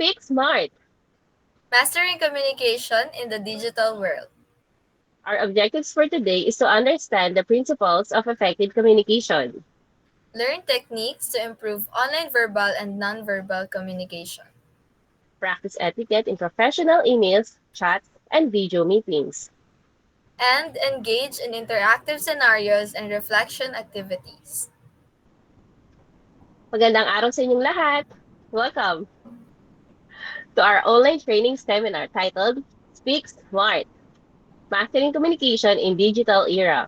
Speak Smart. Mastering communication in the digital world. Our objectives for today is to understand the principles of effective communication, Learn techniques to improve online verbal and nonverbal communication. practice etiquette in professional emails, chats, and video meetings. And engage in interactive scenarios and reflection activities. Magandang araw sa inyong lahat. Welcome to our online training seminar titled Speak Smart, Mastering Communication in Digital Era.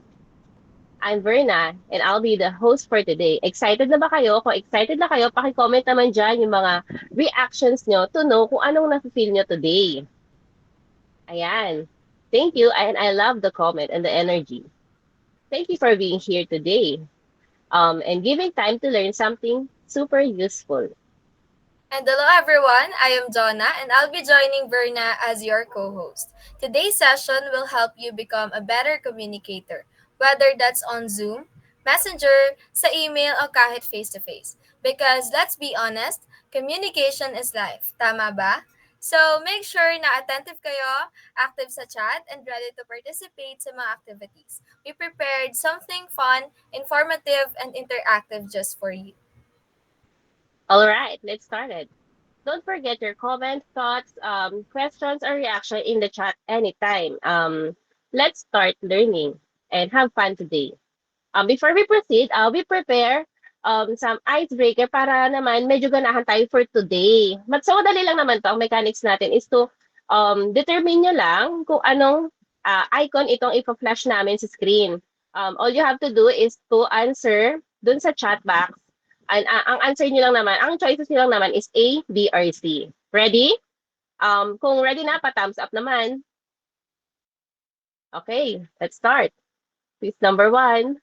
I'm Verna, and I'll be the host for today. Excited na ba kayo? Kung excited na kayo, pakicomment naman dyan yung mga reactions nyo to know kung anong nafe-feel nyo today. Ayan. Thank you, and I love the comment and the energy. Thank you for being here today and giving time to learn something super useful. And hello everyone, I am Donna and I'll be joining Verna as your co-host. Today's session will help you become a better communicator, whether that's on Zoom, Messenger, sa email o kahit face-to-face. Because let's be honest, communication is life. Tama ba? So make sure na attentive kayo, active sa chat, and ready to participate sa mga activities. We prepared something fun, informative, and interactive just for you. All right, let's start it. Don't forget your comments, thoughts, questions, or reaction in the chat anytime. Let's start learning and have fun today. Before we proceed, we prepare some icebreaker para naman medyo ganahan tayo for today. So, madali lang naman to. Ang mechanics natin is to determine nyo lang kung anong icon itong ipa-flash namin sa screen. All you have to do is to answer dun sa chat box. And ang answer nyo lang naman, ang choices nyo lang naman is A, B, or C. Ready? Kung ready na, pa-thumbs up naman. Okay, let's start. Quiz number 1.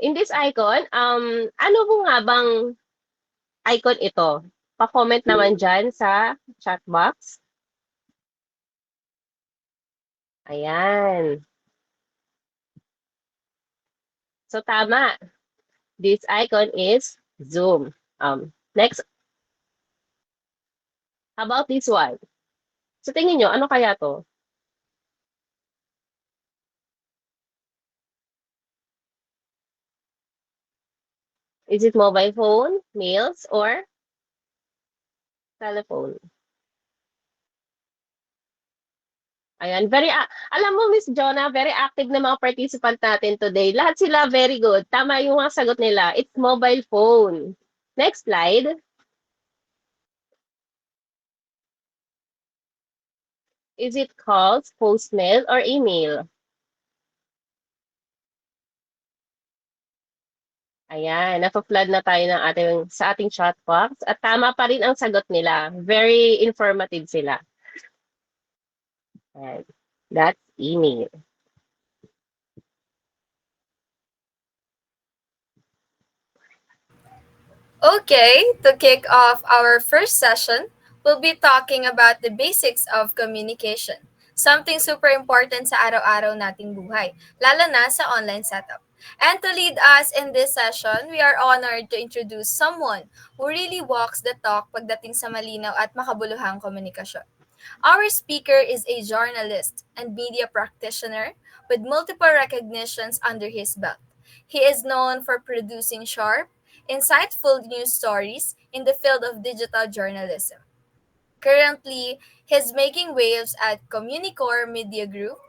In this icon, ano po nga bang icon ito? Pa-comment naman dyan sa chat box. Ayan. So, tama. This icon is Zoom. Next. How about this one? So, tingin nyo, ano kaya to? Is it mobile phone, mails, or telephone? Ayan, alam mo, Miss Jonah, very active na mga participant natin today. Lahat sila very good. Tama yung mga sagot nila. It's mobile phone. Next slide. Is it calls, postmail, or email? Ayan, napa-flood na tayo sa ating chat box. At tama pa rin ang sagot nila. Very informative sila. Ayan, that's email. Okay, to kick off our first session, we'll be talking about the basics of communication. Something super important sa araw-araw nating buhay, lalo na sa online setup. And to lead us in this session, we are honored to introduce someone who really walks the talk pagdating sa malinaw at makabuluhang komunikasyon. Our speaker is a journalist and media practitioner with multiple recognitions under his belt. He is known for producing sharp, insightful news stories in the field of digital journalism. Currently, he's making waves at Communicore Media Group,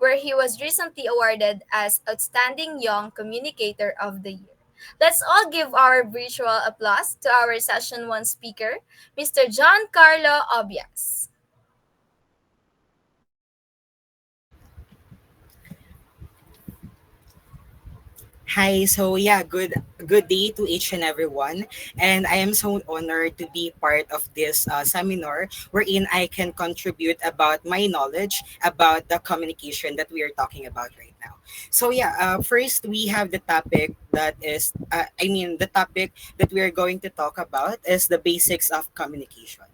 where he was recently awarded as Outstanding Young Communicator of the Year. Let's all give our virtual applause to our Session 1 speaker, Mr. John Carlo Obias. Hi, so yeah, good day to each and everyone, and I am so honored to be part of this seminar wherein I can contribute about my knowledge about the communication that we are talking about right now. So yeah, first we have the topic that is, the topic that we are going to talk about is the basics of communication.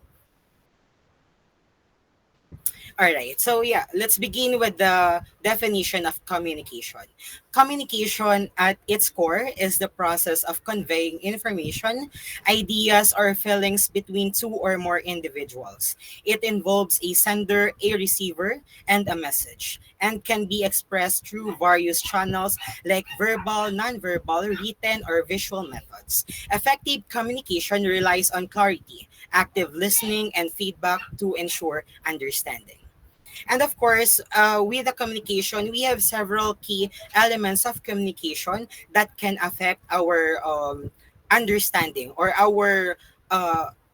All right. So yeah, let's begin with the definition of communication. Communication at its core is the process of conveying information, ideas, or feelings between two or more individuals. It involves a sender, a receiver, and a message, and can be expressed through various channels like verbal, nonverbal, written, or visual methods. Effective communication relies on clarity, active listening, and feedback to ensure understanding. And of course, with the communication, we have several key elements of communication that can affect our understanding or our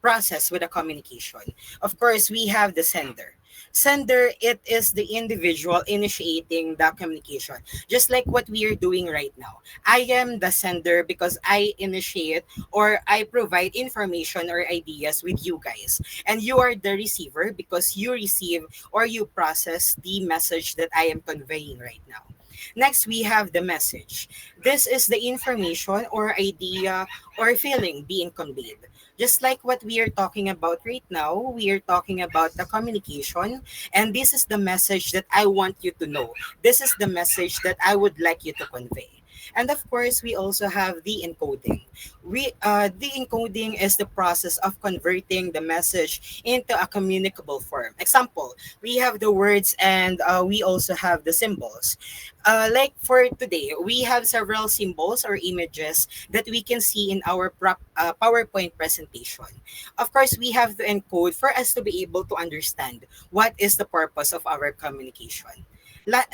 process with the communication. Of course, we have the sender. Sender, it is the individual initiating the communication, just like what we are doing right now. I am the sender because I initiate or I provide information or ideas with you guys. And you are the receiver because you receive or you process the message that I am conveying right now. Next, we have the message. This is the information or idea or feeling being conveyed. Just like what we are talking about right now, we are talking about the communication, and this is the message that I want you to know. This is the message that I would like you to convey. And of course, we also have the encoding. The encoding is the process of converting the message into a communicable form. Example, we have the words and we also have the symbols. Like for today, we have several symbols or images that we can see in our PowerPoint presentation. Of course, we have to encode for us to be able to understand what is the purpose of our communication.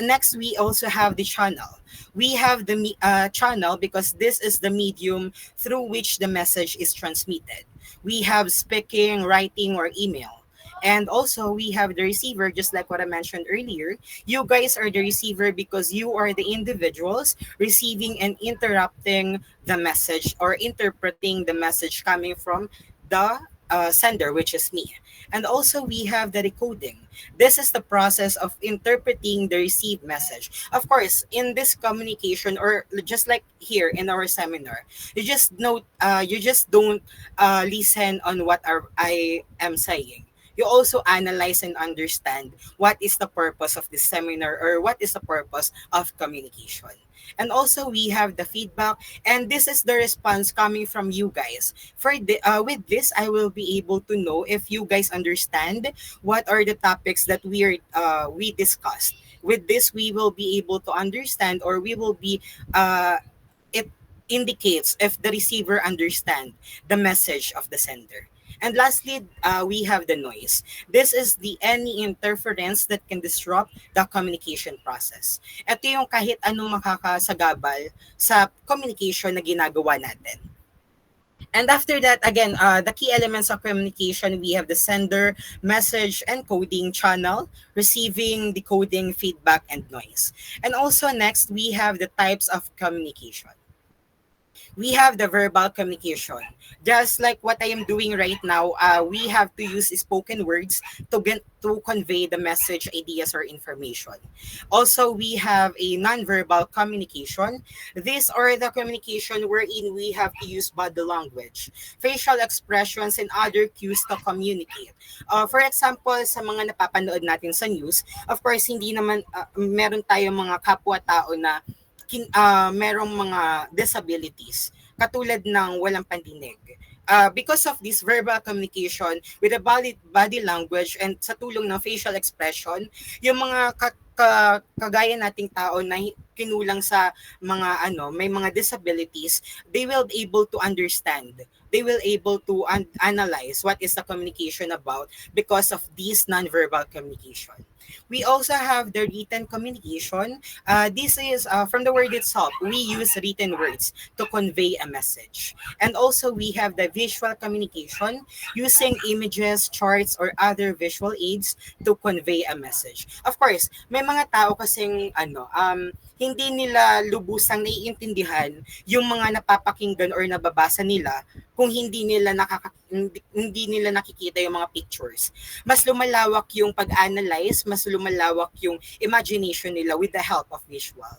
Next, we also have the channel. We have the channel because this is the medium through which the message is transmitted. We have speaking, writing, or email. And also, we have the receiver, just like what I mentioned earlier. You guys are the receiver because you are the individuals receiving and interrupting the message or interpreting the message coming from the sender, which is me. And also, we have the decoding. This is the process of interpreting the received message. Of course, in this communication, or just like here in our seminar, you just don't listen on what I am saying. You also analyze and understand what is the purpose of this seminar or what is the purpose of communication. And also, we have the feedback, and this is the response coming from you guys. With this, I will be able to know if you guys understand what are the topics that we discussed. With this, we will be able to understand, or we will be it indicates if the receiver understand the message of the sender. And lastly, we have the noise. This is the any interference that can disrupt the communication process. Ito yung kahit anong makakasagabal sa communication na ginagawa natin. And after that, again, the key elements of communication, we have the sender, message, encoding channel, receiving, decoding, feedback, and noise. And also next, we have the types of communication. We have the verbal communication. Just like what I am doing right now, we have to use spoken words to convey the message, ideas, or information. Also, we have a nonverbal communication. These are the communication wherein we have to use body language, facial expressions, and other cues to communicate. For example, sa mga napapanood natin sa news, of course, hindi naman meron tayong mga kapwa-tao na merong mga disabilities katulad ng walang pandinig. Because of this verbal communication with the body language and sa tulong ng facial expression, yung mga kagaya nating tao na kinulang sa mga may mga disabilities, they will be able to understand. They will able to analyze what is the communication about because of this nonverbal communication. We also have the written communication. This is from the word itself. We use written words to convey a message. And also we have the visual communication using images, charts, or other visual aids to convey a message. Of course, may mga tao kasing hindi nila lubusang naiintindihan yung mga napapakinggan or nababasa nila kung hindi nila nakikita yung mga pictures. Mas lumalawak yung pag-analyze, mas lumalawak yung imagination nila with the help of visual.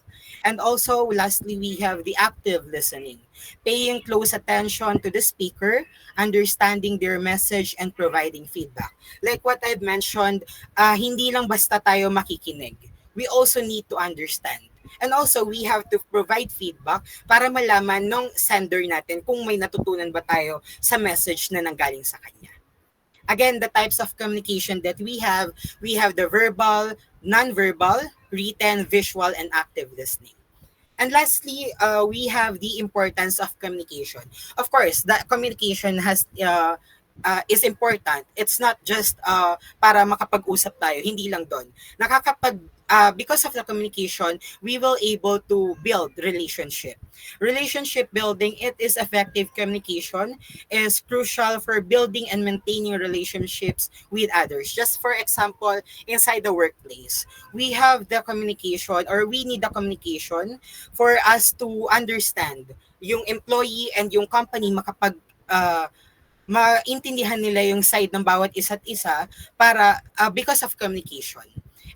And also, lastly, we have the active listening, paying close attention to the speaker, understanding their message, and providing feedback. Like what I've mentioned, hindi lang basta tayo makikinig. We also need to understand. And also, we have to provide feedback para malaman ng sender natin kung may natutunan ba tayo sa message na nanggaling sa kanya. Again, the types of communication that we have the verbal, non-verbal, written, visual, and active listening. And lastly, we have the importance of communication. Of course, that communication is important. It's not just para makapag-usap tayo, hindi lang doon. Because of the communication, we will able to build relationship. Relationship building, it is effective communication is crucial for building and maintaining relationships with others. Just for example, inside the workplace, we have the communication or we need the communication for us to understand yung employee and yung company maintindihan nila yung side ng bawat isa't isa para because of communication.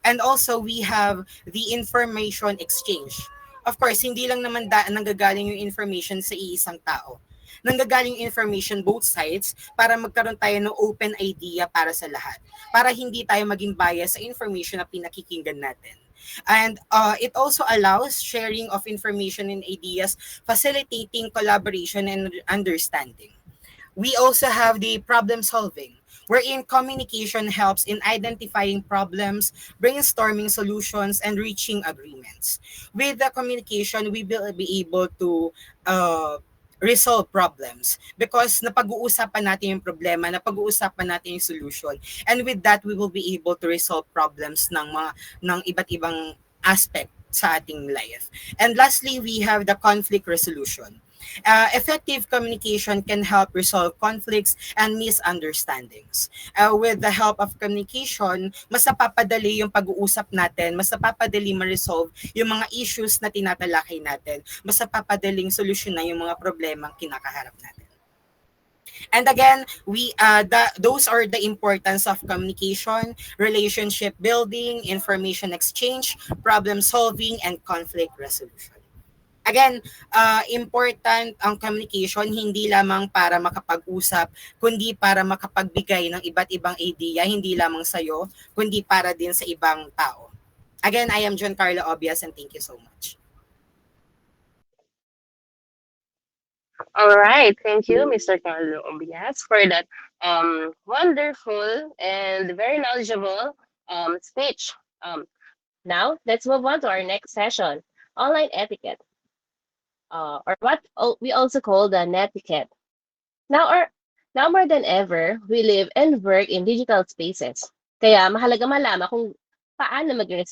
And also we have the information exchange. Of course, hindi lang naman nanggagaling yung information sa iisang tao. Nanggagaling information both sides para magkaroon tayo ng open idea para sa lahat. Para hindi tayo maging bias sa information na pinakikinggan natin. And it also allows sharing of information and ideas, facilitating collaboration and understanding. We also have the problem solving, wherein communication helps in identifying problems, brainstorming solutions, and reaching agreements. With the communication, we will be able to resolve problems because napag-uusapan natin yung problema, napag-uusapan natin yung solution. And with that, we will be able to resolve problems ng iba't ibang aspect sa ating life. And lastly, we have the conflict resolution. Effective communication can help resolve conflicts and misunderstandings. With the help of communication, mas napapadali yung pag-uusap natin, mas napapadali ma-resolve yung mga issues na tinatalakay natin, mas napapadaling solusyonan yung mga problemang kinakaharap natin. And again, those are the importance of communication, relationship building, information exchange, problem solving, and conflict resolution. Again, important ang communication hindi lamang para makapag-usap, kundi para makapagbigay ng iba't ibang idea, hindi lamang sa'yo, kundi para din sa ibang tao. Again, I am John Carlo Obias and thank you so much. All right, thank you, Mr. Carlo Obias, for that wonderful and very knowledgeable speech. Now, let's move on to our next session, online etiquette, or what we also call the netiquette. Now, now more than ever, we live and work in digital spaces. Kaya mahalaga malaman kung paano maging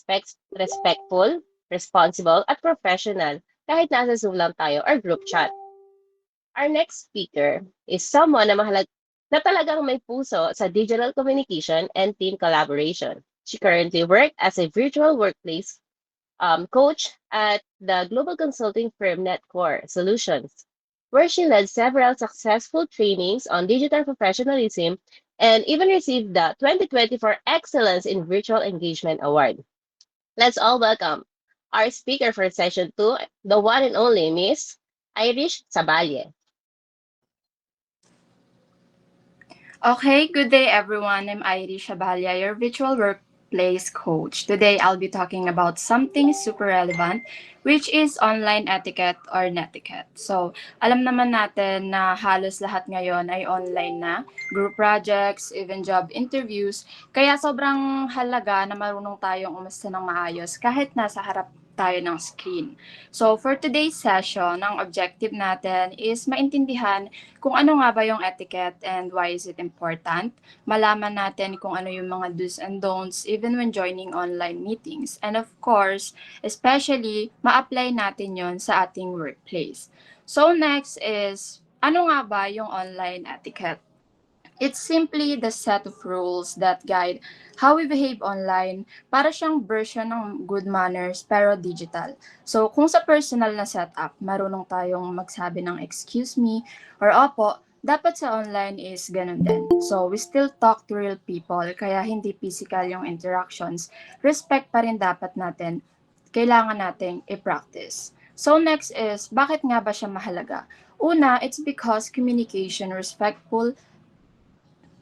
respectful, responsible, at professional kahit nasa Zoom lang tayo or group chat. Our next speaker is someone na talagang may puso sa digital communication and team collaboration. She currently works as a virtual workplace coach at the global consulting firm NetCore Solutions, where she led several successful trainings on digital professionalism and even received the 2024 Excellence in Virtual Engagement Award. Let's all welcome our speaker for session 2, the one and only Miss Irish Saballe. Okay, good day everyone. I'm Irish Shabalya, your virtual workplace coach. Today I'll be talking about something super relevant, which is online etiquette or netiquette. So, alam naman natin na halos lahat ngayon ay online na, group projects, even job interviews. Kaya sobrang halaga na marunong tayong umasta ng maayos kahit nasa harap tayo ng screen. So, for today's session, ang objective natin is maintindihan kung ano nga ba yung etiquette and why is it important. Malaman natin kung ano yung mga do's and don'ts even when joining online meetings. And of course, especially, ma-apply natin yon sa ating workplace. So, next is, ano nga ba yung online etiquette? It's simply the set of rules that guide how we behave online, para siyang version ng good manners pero digital. So kung sa personal na setup, marunong tayong magsabi ng excuse me or opo, dapat sa online is ganun din. So we still talk to real people, kaya hindi physical yung interactions. Respect pa rin dapat natin, kailangan nating i-practice. So next is, bakit nga ba siya mahalaga? Una, it's because communication, respectful,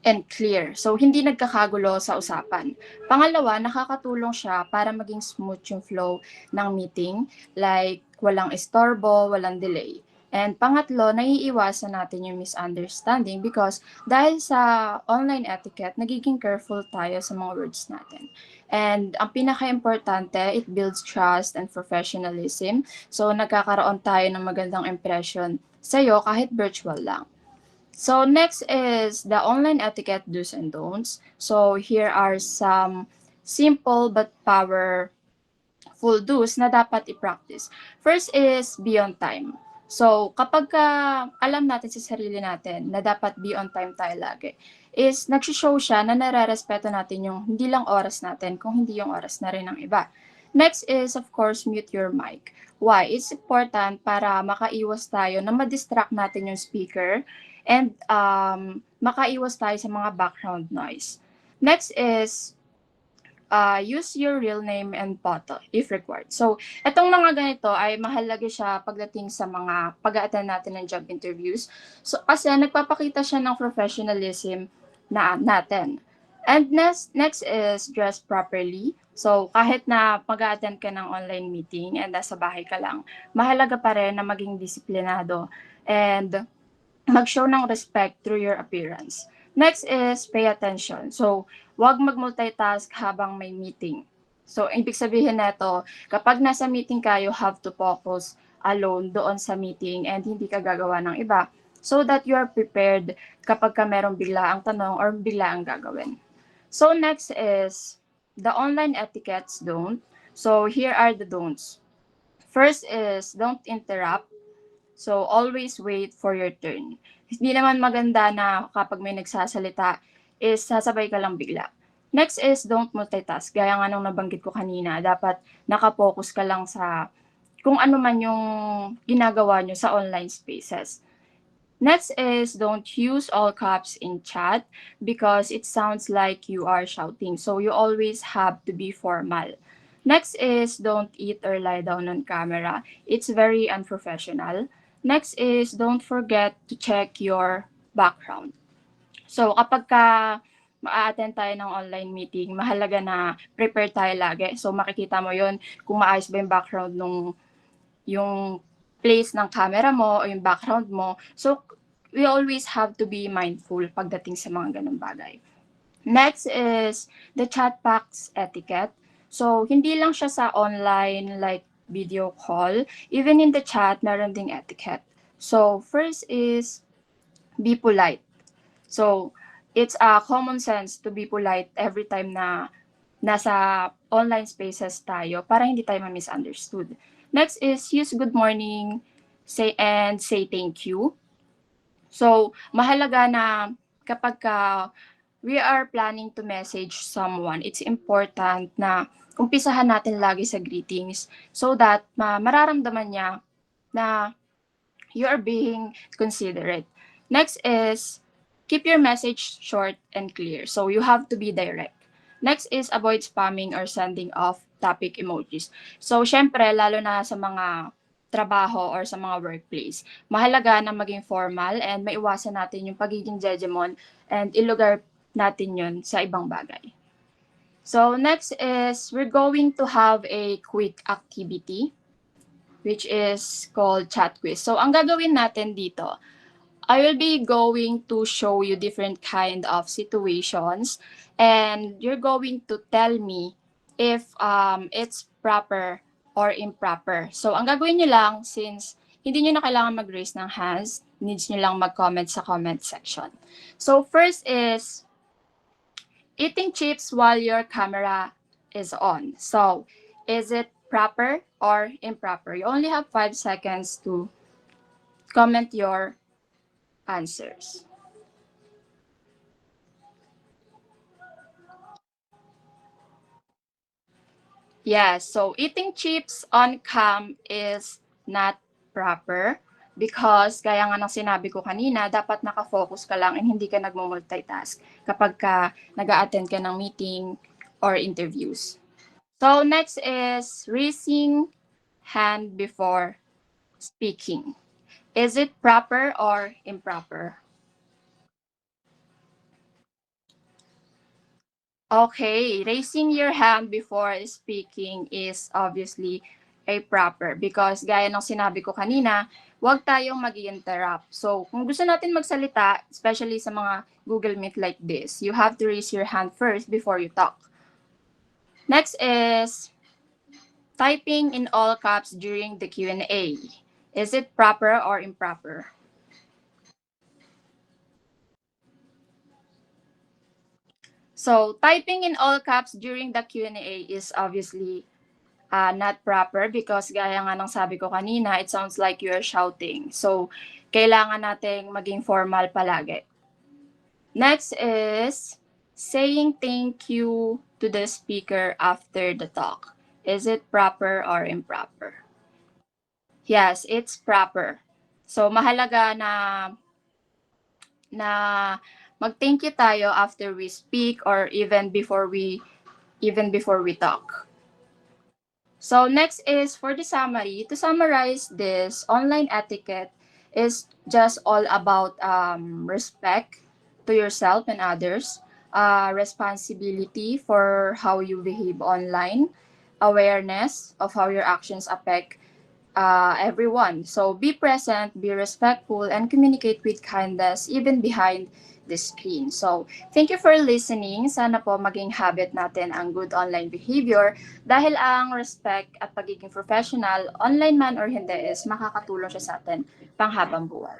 and clear. So, hindi nagkakagulo sa usapan. Pangalawa, nakakatulong siya para maging smooth yung flow ng meeting, like walang istorbo, walang delay. And pangatlo, naiiwasan natin yung misunderstanding because dahil sa online etiquette, nagiging careful tayo sa mga words natin. And ang pinaka-importante, it builds trust and professionalism. So, nagkakaroon tayo ng magandang impression sa'yo kahit virtual lang. So next is the online etiquette do's and don'ts. So here are some simple but powerful do's na dapat i-practice. First is be on time. So kapag alam natin sa sarili natin na dapat be on time tayo lagi, is nagsishow siya na nare-respeto natin yung hindi lang oras natin, kung hindi yung oras na rin ng iba. Next is, of course, mute your mic. Why? It's important para makaiwas tayo na ma-distract natin yung speaker and makaiwas tayo sa mga background noise. Next is, use your real name and photo if required. So, itong mga ganito ay mahalaga siya pagdating sa mga pag-a-attend natin ng job interviews. So, kasi nagpapakita siya ng professionalism natin. And next is dress properly. So, kahit na mag-a-attend ka ng online meeting and nasa bahay ka lang, mahalaga pa rin na maging disiplinado and mag-show ng respect through your appearance. Next is pay attention. So, wag mag-multitask habang may meeting. So, ibig sabihin nito, kapag nasa meeting ka, you have to focus alone doon sa meeting and hindi ka gagawa ng iba so that you are prepared kapag ka merong bigla ang tanong or bigla ang gagawin. So, next is the online etiquettes don't. So, here are the don'ts. First is don't interrupt. So, always wait for your turn. Hindi naman maganda na kapag may nagsasalita is sasabay ka lang bigla. Next is don't multitask. Gaya nga nung nabanggit ko kanina, dapat nakapokus ka lang sa kung ano man yung ginagawa nyo sa online spaces. Next is don't use all caps in chat because it sounds like you are shouting. So you always have to be formal. Next is don't eat or lie down on camera. It's very unprofessional. Next is don't forget to check your background. So kapag ma-attend tayo ng online meeting, mahalaga na prepare tayo lagi. So makikita mo yon kung maayos ba yung background yung place ng camera mo o yung background mo. So we always have to be mindful pagdating sa mga ganung bagay. Next is the chat box etiquette. So hindi lang siya sa online like video call, even in the chat, meron ding etiquette. So, first is be polite. So, it's a common sense to be polite every time na nasa online spaces tayo para hindi tayo ma-misunderstood. Next is use good morning, say thank you. So, mahalaga na kapag we are planning to message someone, it's important na umpisahan natin lagi sa greetings so that mararamdaman niya na you are being considerate. Next is keep your message short and clear. So you have to be direct. Next is avoid spamming or sending off topic emojis. So syempre, lalo na sa mga trabaho or sa mga workplace, mahalaga na maging formal and maiwasan natin yung pagiging jejemon and ilugar natin yun sa ibang bagay. So next is we're going to have a quick activity which is called chat quiz. So ang gagawin natin dito, I will be going to show you different kind of situations and you're going to tell me if it's proper or improper. So ang gagawin nyo lang, since hindi nyo na kailangan mag-raise ng hands, needs nyo lang mag-comment sa comment section. So first is eating chips while your camera is on. So, is it proper or improper? You only have 5 seconds to comment your answers. Yes, so eating chips on cam is not proper because gaya nga ng sinabi ko kanina, dapat nakafocus ka lang and hindi ka nagmo-multitask kapag ka nag-a-attend ka ng meeting or interviews. So next is raising hand before speaking. Is it proper or improper? Okay, raising your hand before speaking is obviously a proper because gaya ng sinabi ko kanina, huwag tayong mag-interrupt. So, kung gusto natin magsalita, especially sa mga Google Meet like this, you have to raise your hand first before you talk. Next is typing in all caps during the Q&A. Is it proper or improper? So, typing in all caps during the Q&A is obviously not proper because gaya nga ng sabi ko kanina, it sounds like you're shouting. So, kailangan nating maging formal palagi. Next is saying thank you to the speaker after the talk. Is it proper or improper? Yes, it's proper. So, mahalaga na mag-thank you tayo after we speak or even before we talk. So next is for the summary. To summarize this, online etiquette is just all about respect to yourself and others, responsibility for how you behave online, awareness of how your actions affect everyone. So be present, be respectful, and communicate with kindness even behind the screen. So thank you for listening. Sana po maging habit natin ang good online behavior dahil ang respect at pagiging professional, online man or hindi, is makakatulong siya sa atin panghabang buhay.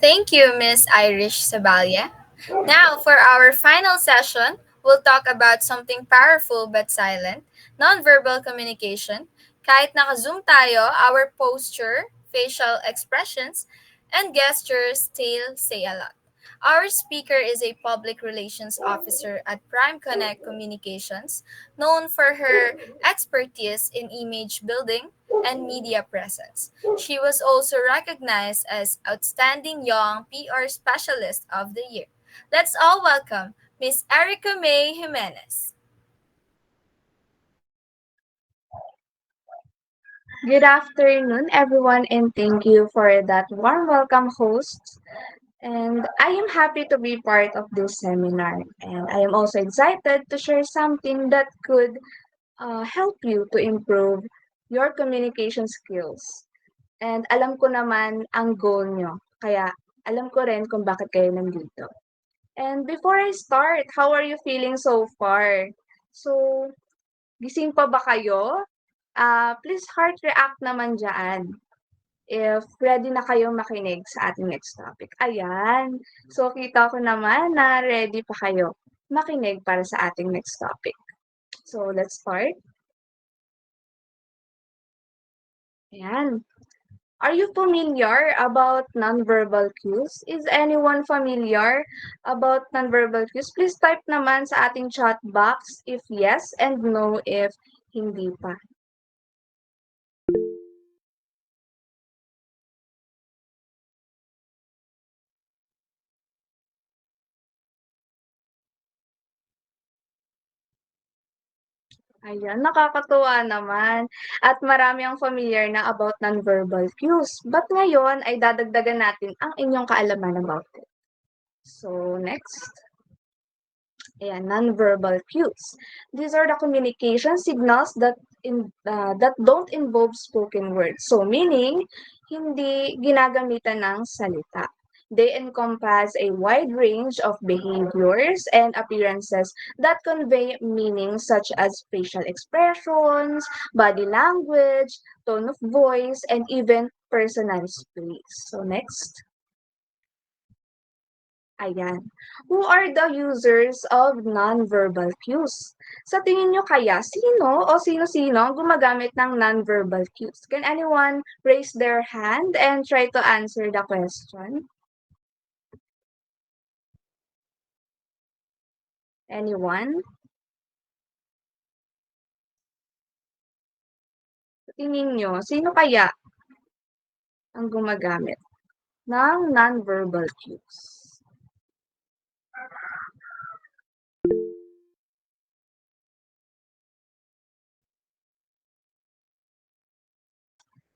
Thank you, Miss Irish Sabalia. Now, for our final session, we'll talk about something powerful but silent, nonverbal communication. Kahit naka-zoom tayo, our posture, facial expressions, and gestures still say a lot. Our speaker is a public relations officer at Prime Connect Communications, known for her expertise in image building and media presence. She was also recognized as Outstanding Young PR Specialist of the Year. Let's all welcome Miss Erica May Jimenez. Good afternoon, everyone, and thank you for that warm welcome, hosts. And I am happy to be part of this seminar. And I am also excited to share something that could help you to improve your communication skills. And alam ko naman ang goal nyo. Kaya alam ko rin kung bakit kayo nandito. And before I start, how are you feeling so far? So, gising pa ba kayo? Please heart react naman dyan if ready na kayong makinig sa ating next topic. Ayan. So, kita ko naman na ready pa kayo makinig para sa ating next topic. So, let's start. Ayan. Are you familiar about nonverbal cues? Is anyone familiar about nonverbal cues? Please type naman sa ating chat box if yes and no if hindi pa. Ayan, nakakatuwa naman. At marami ang familiar na about nonverbal cues. But ngayon ay dadagdagan natin ang inyong kaalaman about it. So, next. Ayan, nonverbal cues. These are the communication signals that don't involve spoken words. So, meaning, hindi ginagamitan ng salita. They encompass a wide range of behaviors and appearances that convey meanings such as facial expressions, body language, tone of voice, and even personal space. So next. Ayan. Who are the users of non-verbal cues? Sa tingin nyo kaya, sino o sino-sino gumagamit ng non-verbal cues? Can anyone raise their hand and try to answer the question? Anyone? Sa tingin nyo, sino kaya ang gumagamit ng non-verbal cues?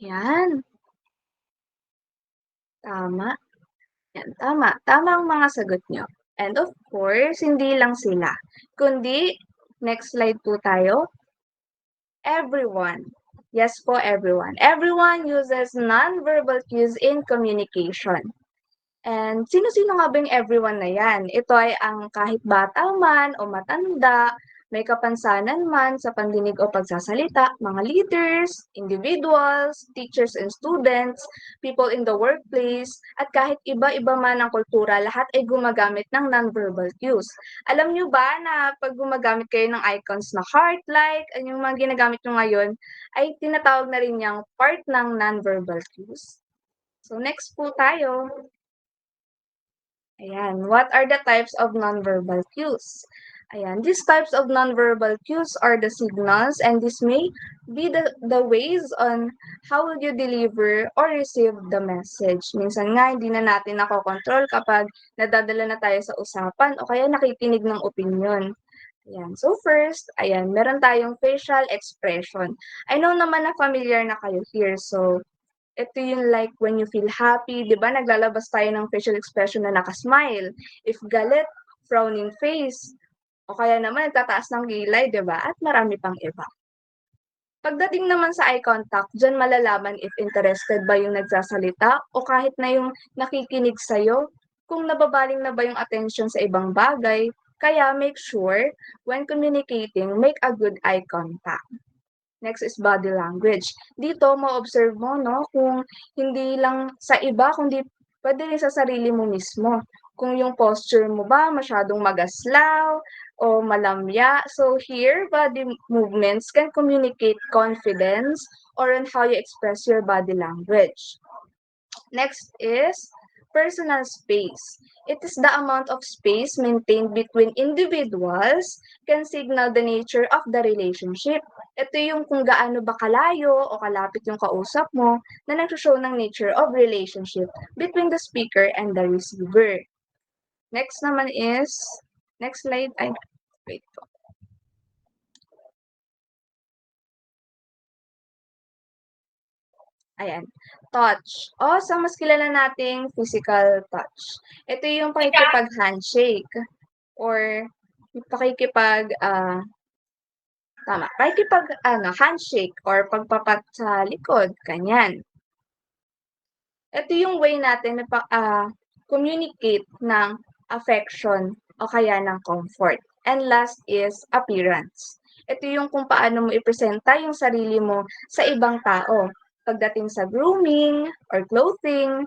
Yan. Tama. Yan, tama. Tama ang mga sagot nyo. And of course, hindi lang sila, kundi, next slide po tayo, everyone. Yes po, everyone. Everyone uses non-verbal cues in communication. And sino-sino nga ba yung everyone na yan? Ito ay ang kahit bata man o matanda, may kapansanan man sa pandinig o pagsasalita, mga leaders, individuals, teachers and students, people in the workplace, at kahit iba-iba man ang kultura, lahat ay gumagamit ng nonverbal cues. Alam nyo ba na pag gumagamit kayo ng icons na heart-like, yung mga ginagamit nyo ngayon, ay tinatawag na rin niyang part ng nonverbal cues? So next po tayo. Ayan, what are the types of nonverbal cues? Ayan, these types of nonverbal cues are the signals, and this may be the ways on how will you deliver or receive the message. Minsan nga, hindi na natin nakokontrol kapag nadadala na tayo sa usapan o kaya nakikinig ng opinion. Ayan, so first, ayan, meron tayong facial expression. I know naman na familiar na kayo here, so ito yung like when you feel happy, di ba? Naglalabas tayo ng facial expression na nakasmile. If galit, frowning face. O kaya naman nagtataas ng kilay, di ba? At marami pang iba. Pagdating naman sa eye contact, dyan malalaman if interested ba yung nagsasalita o kahit na yung nakikinig sa'yo, kung nababaling na ba yung attention sa ibang bagay. Kaya make sure, when communicating, make a good eye contact. Next is body language. Dito, ma-observe mo, no, kung hindi lang sa iba, kundi pwede rin sa sarili mo mismo. Kung yung posture mo ba masyadong magaslaw o malamya. So here, body movements can communicate confidence or on how you express your body language. Next is personal space. It is the amount of space maintained between individuals can signal the nature of the relationship. Ito yung kung gaano ba kalayo o kalapit yung kausap mo na nag-show ng nature of relationship between the speaker and the receiver. Next naman is, next slide, wait po. Ayan, touch. O, sa mas kilala nating physical touch. Ito yung pakikipag-handshake or handshake or pagpapat sa likod, kanyan. Ito yung way natin na communicate ng affection o kaya ng comfort. And last is appearance. Ito yung kung paano mo ipresenta yung sarili mo sa ibang tao. Pagdating sa grooming or clothing,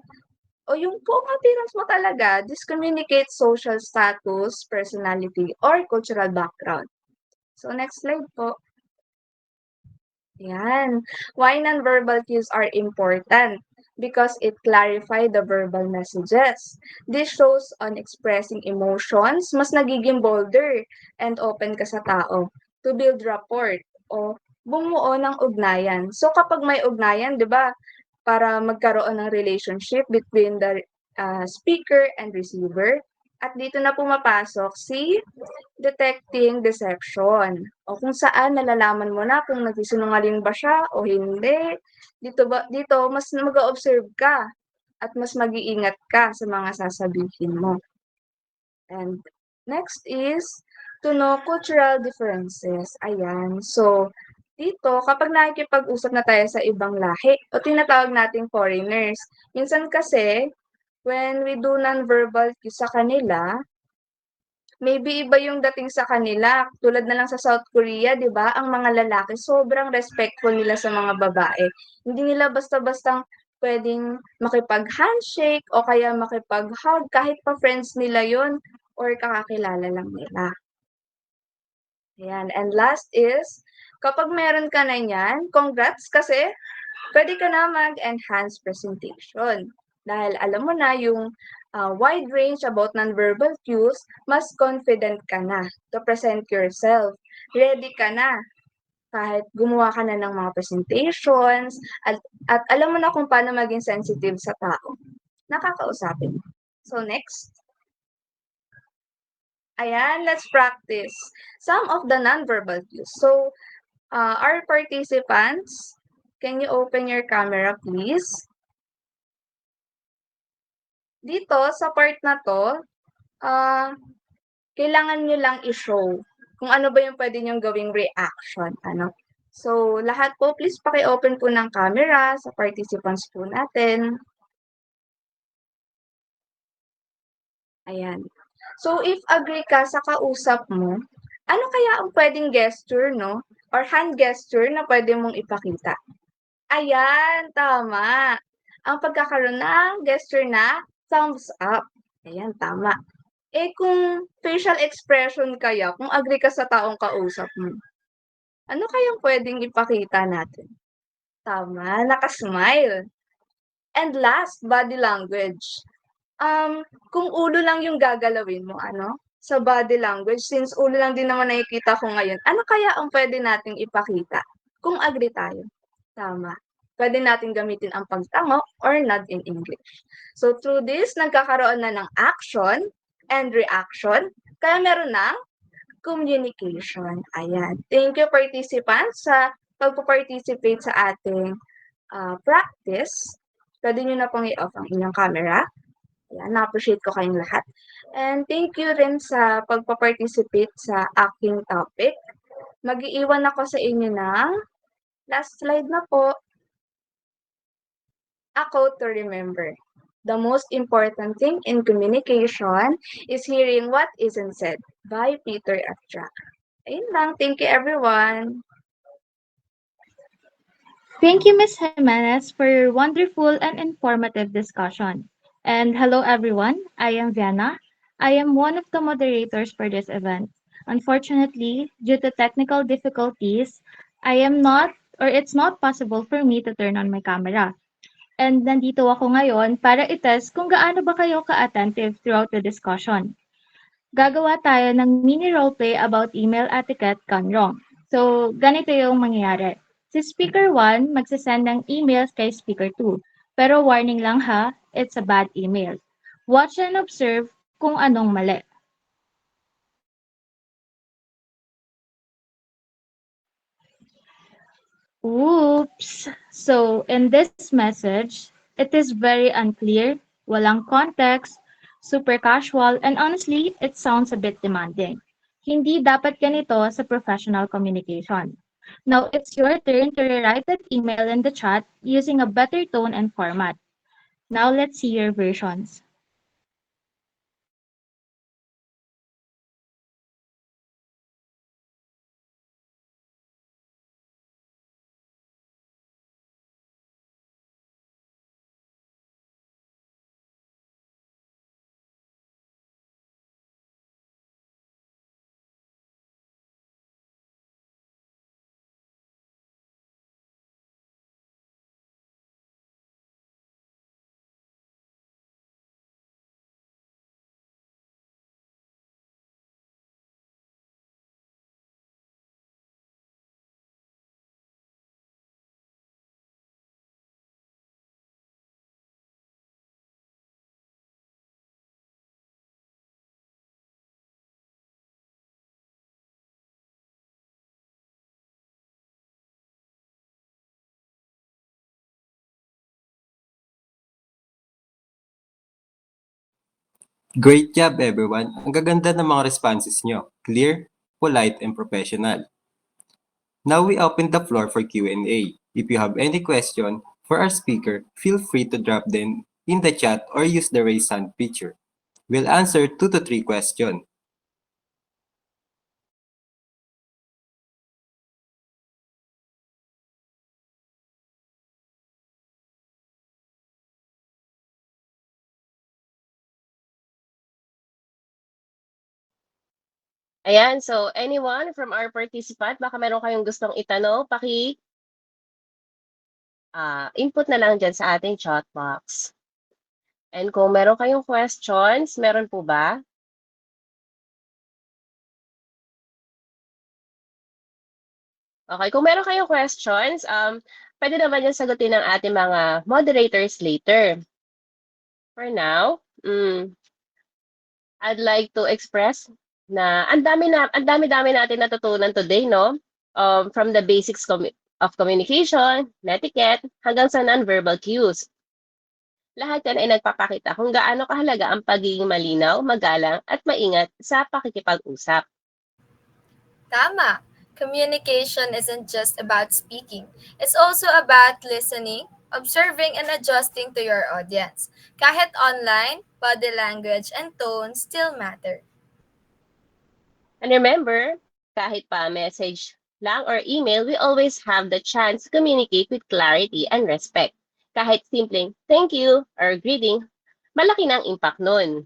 o yung kung appearance mo talaga, this communicates social status, personality, or cultural background. So, next slide po. Yan. Why nonverbal cues are important? Because it clarifies the verbal messages. This shows on expressing emotions, mas nagiging bolder and open ka sa tao to build rapport o bumuo ng ugnayan. So kapag may ugnayan, 'di ba, para magkaroon ng relationship between the speaker and receiver, at dito na pumapasok si detecting deception o kung saan nalalaman mo na kung nagsisinungaling ba siya o hindi. Dito mas mag-observe ka at mas mag-iingat ka sa mga sasabihin mo. And next is to know cultural differences. Ayan. So, dito, kapag nakikipag-usap na tayo sa ibang lahi o tinatawag nating foreigners, minsan kasi, when we do non-verbal cues sa kanila, maybe iba yung dating sa kanila. Tulad na lang sa South Korea, di ba? Ang mga lalaki, sobrang respectful nila sa mga babae. Hindi nila basta-bastang pwedeng makipag-handshake o kaya makipag-hug kahit pa friends nila yon or kakakilala lang nila. Ayan. And last is, kapag meron ka na yan, congrats kasi pwede ka na mag-enhance presentation. Dahil alam mo na yung wide range about nonverbal cues, mas confident ka na to present yourself. Ready ka na kahit gumawa ka na ng mga presentations at alam mo na kung paano maging sensitive sa tao nakakausapin mo. So next, ayan, let's practice some of the nonverbal cues. So, our participants, can you open your camera please? Dito, sa part na to, ah, kailangan nyo lang i-show kung ano ba yung pwede nyong gawing reaction. Ano? So, lahat po, please paki-open po ng camera sa participants po natin. Ayan. So, if agree ka sa kausap mo, ano kaya ang pwedeng gesture, no? Or hand gesture na pwede mong ipakita? Ayan, tama. Ang pagkakaroon ng gesture na thumbs up. Ayan, tama. Eh kung facial expression kaya, kung agree ka sa taong kausap mo, ano kayang pwedeng ipakita natin? Tama, nakasmile. And last, body language. Kung ulo lang yung gagalawin mo, ano? Sa body language, since ulo lang din naman nakikita ko ngayon, ano kaya ang pwede nating ipakita? Kung agree tayo. Tama. Pwede natin gamitin ang pagtango or nod in English. So through this, nagkakaroon na ng action and reaction. Kaya meron ng communication. Ayan. Thank you participants sa pagpo-participate sa ating practice. Pwede nyo na pong i-off ang inyong camera. Ayan, na-appreciate ko kayong lahat. And thank you rin sa pagpa-participate sa aking topic. Mag-iiwan ako sa inyo ng last slide na po. A quote to remember. The most important thing in communication is hearing what isn't said by Peter F. Drucker. Ayun lang. Thank you, everyone. Thank you, Ms. Jimenez, for your wonderful and informative discussion. And hello, everyone. I am Vienna. I am one of the moderators for this event. Unfortunately, due to technical difficulties, I am not, or it's not possible for me to turn on my camera. And nandito ako ngayon para itest kung gaano ba kayo ka-attentive throughout the discussion. Gagawa tayo ng mini roleplay about email etiquette gone wrong. So, ganito yung mangyayari. Si Speaker 1, magsasend ng emails kay Speaker 2. Pero warning lang ha, it's a bad email. Watch and observe kung anong mali. Oops! So, in this message, it is very unclear, walang context, super casual, and honestly, it sounds a bit demanding. Hindi dapat ganito sa professional communication. Now, it's your turn to rewrite that email in the chat using a better tone and format. Now, let's see your versions. Great job, everyone. Ang gaganda ng mga responses nyo. Clear, polite, and professional. Now we open the floor for Q&A. If you have any question for our speaker, feel free to drop them in the chat or use the raise hand feature. We'll answer 2 to 3 questions. Ayan, so anyone from our participant, baka meron kayong gustong itanong, input na lang dyan sa ating chat box. And kung meron kayong questions, meron po ba? Okay, kung meron kayong questions, pwede naman yung sagutin ng ating mga moderators later. For now, I'd like to express na ang dami-dami natin natutunan today, no? From the basics of communication, etiquette, hanggang sa non-verbal cues. Lahat yan ay nagpapakita kung gaano kahalaga ang pagiging malinaw, magalang, at maingat sa pakikipag-usap. Tama. Communication isn't just about speaking. It's also about listening, observing, and adjusting to your audience. Kahit online, body language and tone still matter. And remember, kahit pa message lang or email, we always have the chance to communicate with clarity and respect. Kahit simpleng thank you or greeting, malaki na ang impact nun.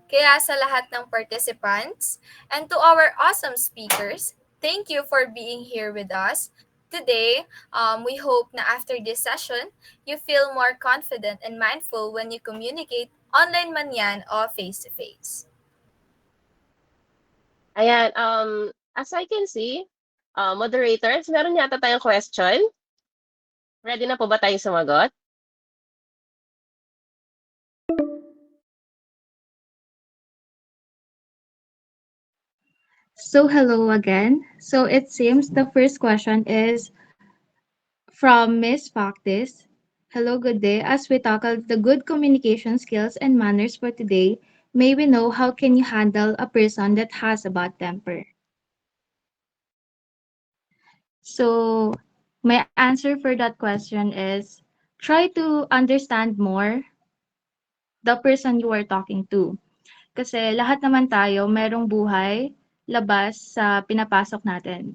Kaya sa lahat ng participants and to our awesome speakers, thank you for being here with us. Today, we hope na after this session, you feel more confident and mindful when you communicate online man yan o face-to-face. Ayan, as I can see, moderators, meron yata tayong question. Ready na po ba tayong sumagot? So hello again. So it seems the first question is from Miss Factis. Hello, good day. As we tackle the good communication skills and manners for today, may we know how can you handle a person that has a bad temper? So my answer for that question is try to understand more the person you are talking to. Kasi lahat naman tayo merong buhay labas sa pinapasok natin.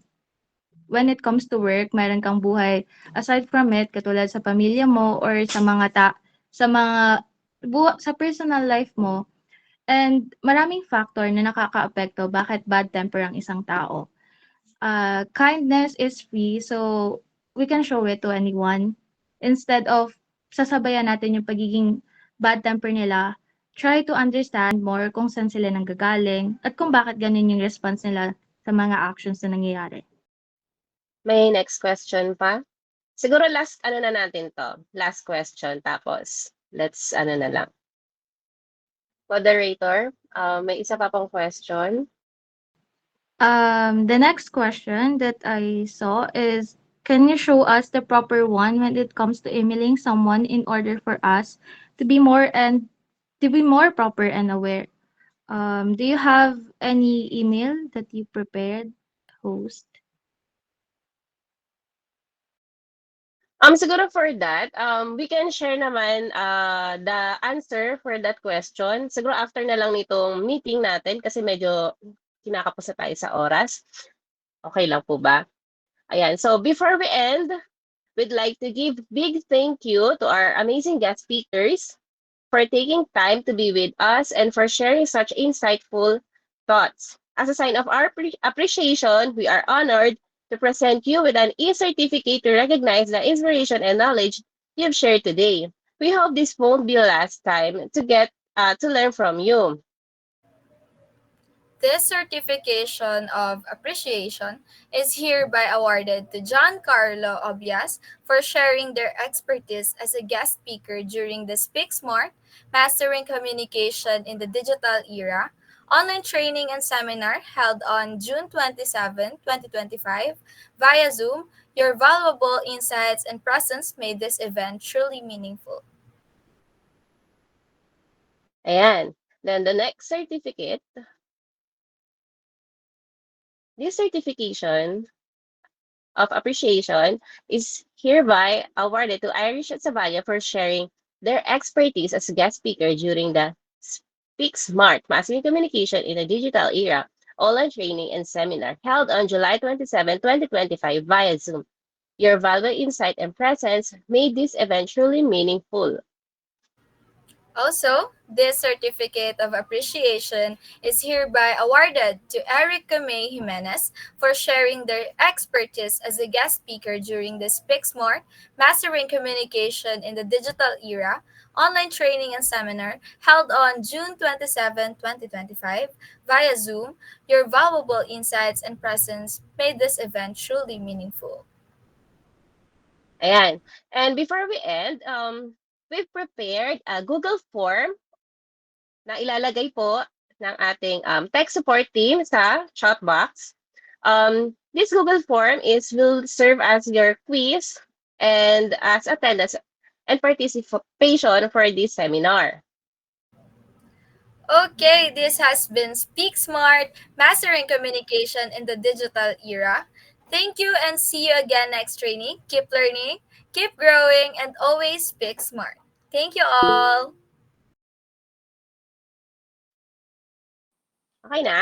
When it comes to work, meron kang buhay aside from it katulad sa pamilya mo or sa sa personal life mo. And maraming factor na nakakaapekto bakit bad temper ang isang tao. Kindness is free, so we can show it to anyone. Instead of sasabayan natin yung pagiging bad temper nila, try to understand more kung saan sila nanggagaling at kung bakit ganun yung response nila sa mga actions na nangyayari. May next question pa? Siguro last na natin to. Last question. Tapos, let's na lang. Moderator, may isa pa pong question. The next question that I saw is, can you show us the proper one when it comes to emailing someone in order for us to be more proper and aware? Do you have any email that you prepared, host? Siguro for that, we can share naman the answer for that question. Siguro after na lang nitong meeting natin kasi medyo kinakapos na tayo sa oras. Okay lang po ba? Ayan. So before we end, we'd like to give big thank you to our amazing guest speakers for taking time to be with us and for sharing such insightful thoughts. As a sign of our appreciation, we are honored to present you with an e-certificate to recognize the inspiration and knowledge you've shared today. We hope this won't be the last time to get to learn from you. This certification of appreciation is hereby awarded to John Carlo Obias for sharing their expertise as a guest speaker during the Speak Smart Mastering Communication in the Digital Era online training and seminar held on June 27, 2025 via Zoom. Your valuable insights and presence made this event truly meaningful. Ayan. Then the next certificate. This certification of appreciation is hereby awarded to Irish at Savaya for sharing their expertise as a guest speaker during the Speak Smart Massing Communication in the Digital Era online training and seminar held on July 27, 2025 via Zoom. Your valuable insight and presence made this event truly meaningful. Also, this certificate of appreciation is hereby awarded to Eric Camay Jimenez for sharing their expertise as a guest speaker during the Speak Smart Mastering Communication in the Digital Era online training and seminar held on June 27, 2025 via Zoom. Your valuable insights and presence made this event truly meaningful. Ayan. And before we end, we've prepared a Google form na ilalagay po ng ating tech support team sa chat box. This Google form will serve as your quiz and as attendance and participation for this seminar. Okay, this has been Speak Smart, Mastering Communication in the Digital Era. Thank you and see you again next training. Keep learning, keep growing, and always speak smart. Thank you all. Okay na?